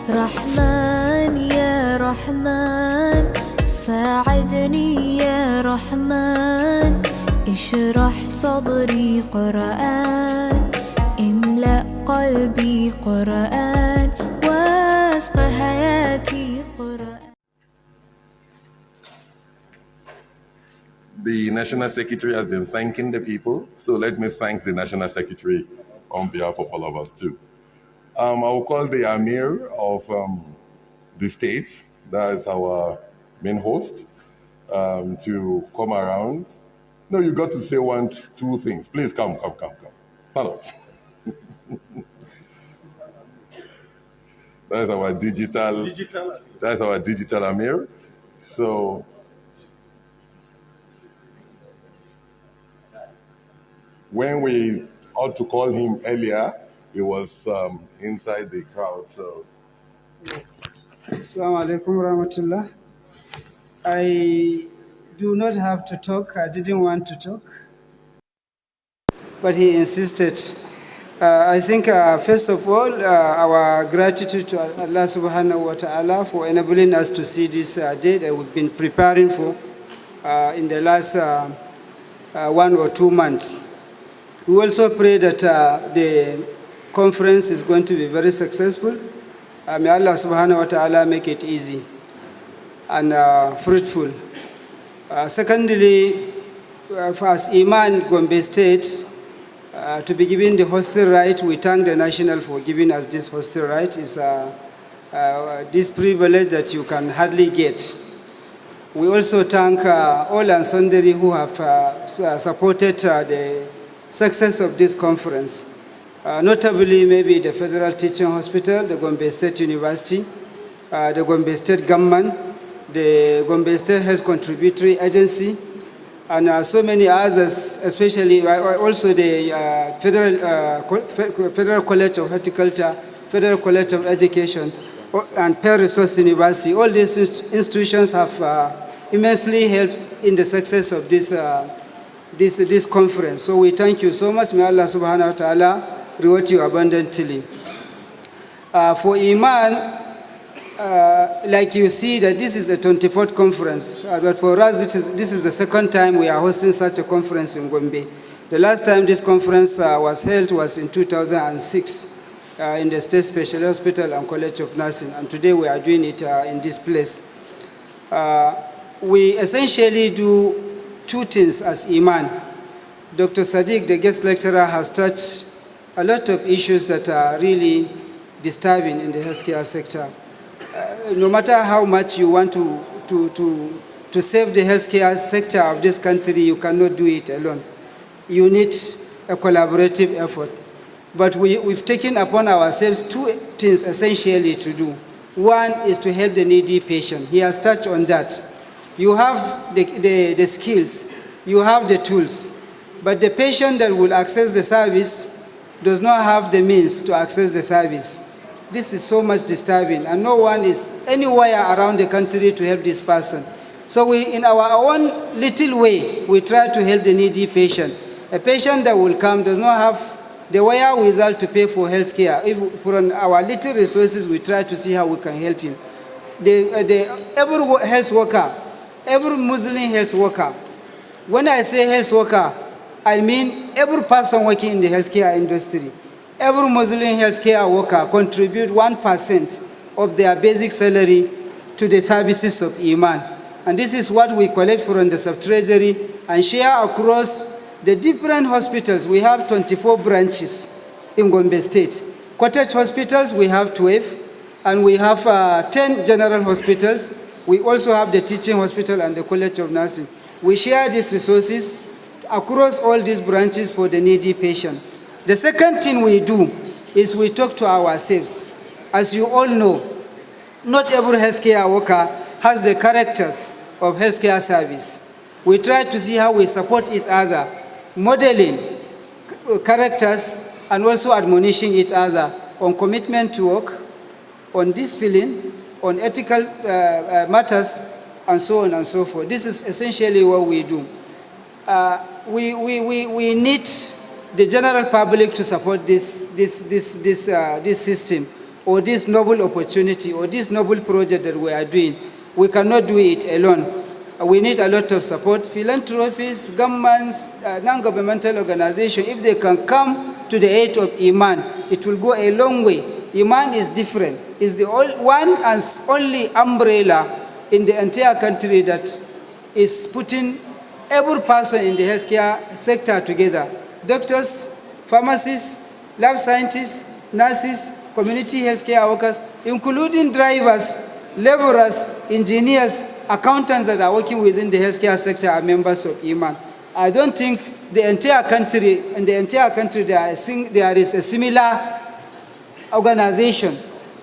رحمن يا رحمن ساعدني يا رحمن اشرح صدري قرآن املأ قلبي قرآن واسق حياتي قرآن. The National Secretary has been thanking the people, so let me thank the National Secretary on behalf of all of us too. I will call the Amir of the state, that is our main host, to come around. No, you got to say two things. Please come. Stand up. That's our digital. That's our digital Amir. So. When we ought to call him earlier, he was inside the crowd. So, Assalamu alaikum rahmatullah. I do not have to talk. I didn't want to talk, but he insisted. I think, first of all, our gratitude to Allah subhanahu wa ta'ala for enabling us to see this day that we've been preparing for in the last 1 or 2 months. We also pray that the conference is going to be very successful. May Allah subhanahu wa ta'ala make it easy and fruitful. Secondly, for us IMAN Gombe State to be given the hostel right, we thank the National for giving us this hostel right. It's this privilege that you can hardly get. We also thank all and sundry who have supported the success of this conference, notably maybe the Federal Teaching Hospital, the Gombe State University, the Gombe State Government, the Gombe State Health Contributory Agency, and so many others, especially also the Federal College of Horticulture, Federal College of Education, and Pear Resource University. All these institutions have immensely helped in the success of this conference. So we thank you so much. May Allah subhanahu wa ta'ala reward you abundantly. For IMAN, like you see that this is a 24th conference, but for us this is the second time we are hosting such a conference in Gombe. The last time this conference was held was in 2006 in the State Special Hospital and College of Nursing, and today we are doing it in this place. We essentially do two things as IMAN. Dr. Sadiq, the guest lecturer, has touched a lot of issues that are really disturbing in the healthcare sector. No matter how much you want to save the healthcare sector of this country, you cannot do it alone. You need a collaborative effort. But we've taken upon ourselves two things essentially to do. One is to help the needy patient. He has touched on that. You have the skills, you have the tools, but the patient that will access the service does not have the means to access the service. This is so much disturbing, and no one is anywhere around the country to help this person. So we, in our own little way, we try to help the needy patient. A patient that will come does not have the wherewithal to pay for health care. If from our little resources, we try to see how we can help him. Every health worker, every Muslim health worker, when I say health worker, I mean every person working in the healthcare industry. Every Muslim healthcare worker contribute 1% of their basic salary to the services of IMAN. And this is what we collect from the sub-treasury and share across the different hospitals. We have 24 branches in Gombe State. Cottage hospitals, we have 12, and we have 10 general hospitals. We also have the teaching hospital and the College of Nursing. We share these resources across all these branches for the needy patient. The second thing we do is we talk to ourselves. As you all know, not every healthcare worker has the characters of healthcare service. We try to see how we support each other, modeling characters and also admonishing each other on commitment to work, on discipline, on ethical matters, and so on and so forth. This is essentially what we do. We need the general public to support this system. or this noble opportunity or this noble project that we are doing, we cannot do it alone. We need a lot of support. Philanthropists, governments, non-governmental organizations, if they can come to the aid of IMAN, it will go a long way. IMAN is different. It's the one and only umbrella in the entire country that is putting every person in the healthcare sector together. Doctors, pharmacists, lab scientists, nurses, community healthcare workers, including drivers, laborers, engineers, accountants that are working within the healthcare sector are members of IMAN. I don't think the entire country, there is a similar organization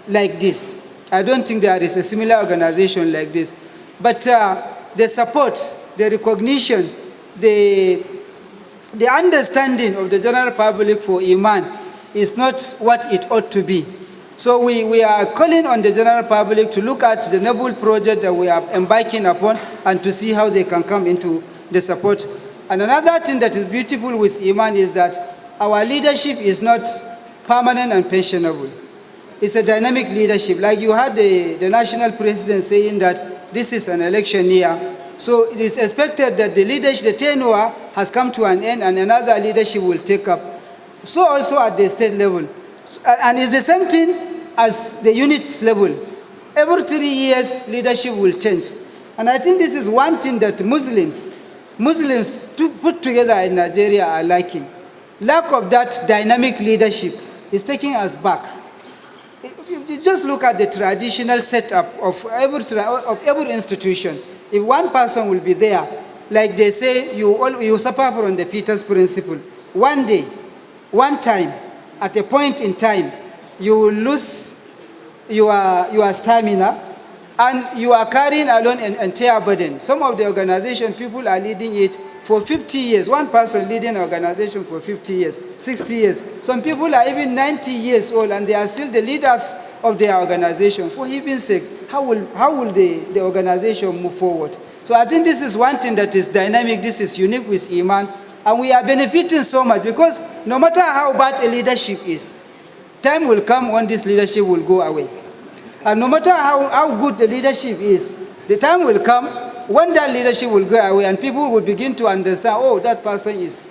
like this. I don't think there is a similar organization like this. But the support, the recognition, the understanding of the general public for IMAN is not what it ought to be. So we are calling on the general public to look at the noble project that we are embarking upon and to see how they can come into the support. And another thing that is beautiful with IMAN is that our leadership is not permanent and pensionable. It's a dynamic leadership. Like you had the national president saying that this is an election year. So it is expected that the leadership, the tenure has come to an end and another leadership will take up. So also at the state level. And it's the same thing as the unit level. Every 3 years, leadership will change. And I think this is one thing that Muslims to put together in Nigeria are lacking. Lack of that dynamic leadership is taking us back. You just look at the traditional setup of every institution. If one person will be there, like they say, you suffer from the Peter's principle. One day, one time, at a point in time, you will lose your stamina, and you are carrying alone an entire burden. Some of the organization, people are leading it for 50 years. One person leading an organization for 50 years, 60 years. Some people are even 90 years old, and they are still the leaders of their organization. For heaven's sake, how will the organization move forward? So I think this is one thing that is dynamic. This is unique with IMAN. And we are benefiting so much because no matter how bad a leadership is, time will come when this leadership will go away. And no matter how good the leadership is, the time will come when that leadership will go away and people will begin to understand, oh, that person is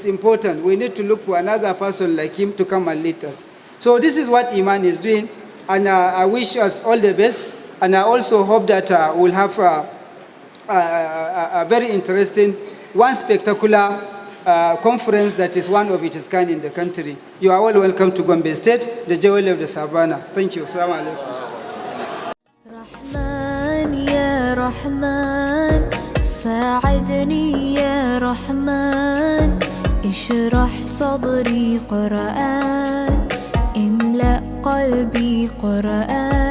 important. We need to look for another person like him to come and lead us. So this is what IMAN is doing. And I wish us all the best. And I also hope that we'll have a very interesting, one spectacular conference that is one of its kind in the country. You are all welcome to Gombe State, the jewel of the Savannah. Thank you. Assalamu alaikum. رحمن يا رحمن ساعدني يا رحمن اشرح صدري قرآن املأ قلبي قرآن